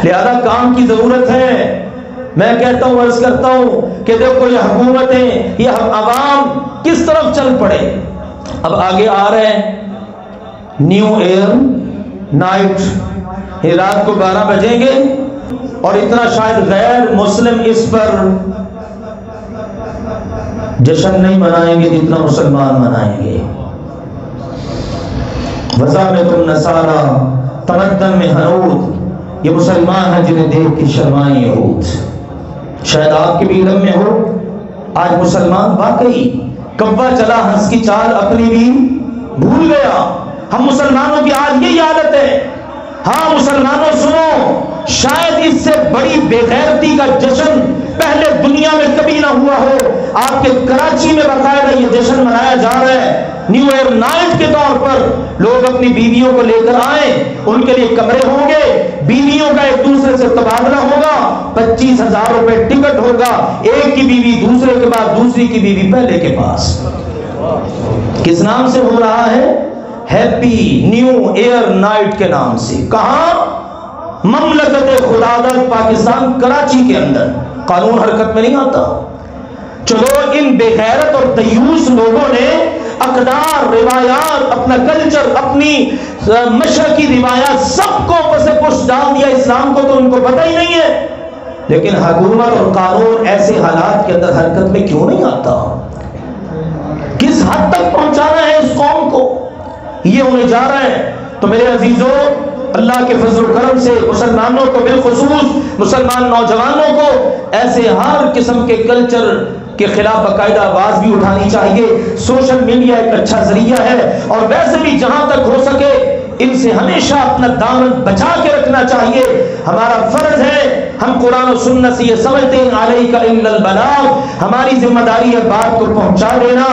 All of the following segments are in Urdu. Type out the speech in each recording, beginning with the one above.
لہذا کام کی ضرورت ہے. میں کہتا ہوں، عرض کرتا ہوں کہ دیکھو یہ حکومتیں، یہ عوام کس طرف چل پڑے. اب آگے آ رہے ہیں نیو ایئر نائٹ، یہ رات کو 12 بجیں گے اور اتنا شاید غیر مسلم اس پر جشن نہیں منائیں گے جتنا مسلمان منائیں گے. وزامت النصارى تمدن میں حنود، یہ مسلمان ہیں جنہیں دیکھ کے شرمائیں یہود. شاید آپ کے بھی علم میں ہو آج مسلمان واقعی کبا چلا ہنس کی چال اپنی بھی بھول گیا. ہم مسلمانوں کی آج یہی عادت ہے. ہاں مسلمانوں سنو، شاید اس سے بڑی بے غیرتی کا جشن پہلے دنیا میں کبھی نہ ہوا ہو. آپ کے کراچی میں باقاعدہ یہ جشن منایا جا رہا ہے نیو ایئر نائٹ کے طور پر. لوگ اپنی بیویوں کو لے کر آئیں، ان کے لیے کمرے ہوں گے، بیویوں کا ایک دوسرے سے تبادلہ ہوگا، 25,000 روپے ٹکٹ ہوگا، ایک کی بیوی دوسرے کے بعد دوسری کی بیوی پہلے کے پاس. کس نام سے ہو رہا ہے؟ ہیپی نیو ایئر نائٹ کے نام سے. کہاں؟ مملکت خداداد پاکستان کراچی کے اندر. قانون حرکت میں نہیں آتا. چلو ان بے غیرت اور دیوس لوگوں نے اقدار، روایات، اپنا کلچر، اپنی مشرقی روایات سب کو پس پش ڈال دیا. اسلام کو تو ان کو پتہ ہی نہیں ہے. لیکن حکومت اور قانون ایسے حالات کے اندر حرکت میں کیوں نہیں آتا؟ کس حد تک پہنچانا ہے اس قوم کو؟ یہ ہونے جا رہا ہے. تو میرے عزیزوں، اللہ کے فضل و کرم سے مسلمانوں کو، بالخصوص مسلمان نوجوانوں کو ایسے ہر قسم کے کلچر کے خلاف باقاعدہ آواز بھی اٹھانی چاہیے. سوشل میڈیا ایک اچھا ذریعہ ہے، اور ویسے بھی جہاں تک ہو سکے ان سے ہمیشہ اپنا دامن بچا کے رکھنا چاہیے. ہمارا فرض ہے، ہم قرآن و سنت سے یہ سمجھتے ہیں علیک الا البلاغ، ہماری ذمہ داری ہے بات کو پہنچا دینا،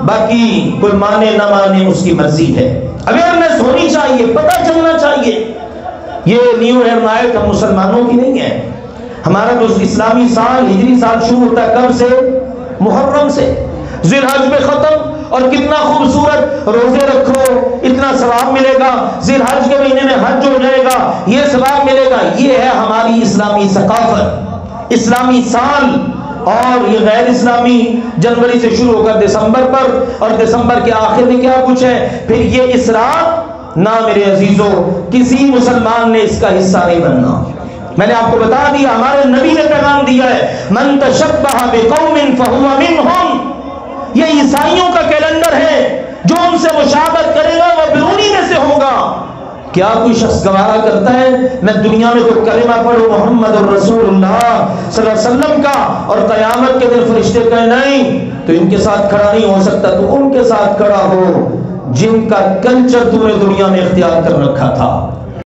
باقی کوئی مانے نہ مانے اس کی مرضی ہے. اویئرنیس ہونی چاہیے، پتہ چلنا چاہیے. یہ نیو ایئر نائٹ ہم مسلمانوں کی نہیں ہے. ہمارا جو اسلامی سال، ہجری سال شروع ہوتا ہے کب سے؟ محرم سے. ذی الحج میں ختم، اور کتنا خوبصورت، روزے رکھو اتنا ثواب ملے گا، ذی الحج کے مہینے میں حج ہو جائے گا یہ ثواب ملے گا. یہ ہے ہماری اسلامی ثقافت، اسلامی سال. اور یہ غیر اسلامی جنوری سے شروع ہو کر دسمبر پر، اور دسمبر کے آخر میں کیا کچھ ہے. پھر یہ اسراف نہ میرے عزیزوں، کسی مسلمان نے اس کا حصہ نہیں بننا. میں نے آپ کو بتا دیا، ہمارے نبی نے پیغام دیا ہے، من تشبہ بقوم فہو منہم. یہ عیسائیوں کا کیلنڈر ہے، جو ان سے مشابہت کرے گا وہ برونی میں سے ہوگا. کیا کوئی شخص گوارا کرتا ہے میں دنیا میں تو کلمہ پڑھوں محمد الرسول اللہ صلی اللہ علیہ وسلم کا، اور قیامت کے دن فرشتے کہیں نہیں تو ان کے ساتھ کھڑا نہیں ہو سکتا؟ تو ان کے ساتھ کھڑا ہو جن کا کلچر تم نے دنیا میں اختیار کر رکھا تھا.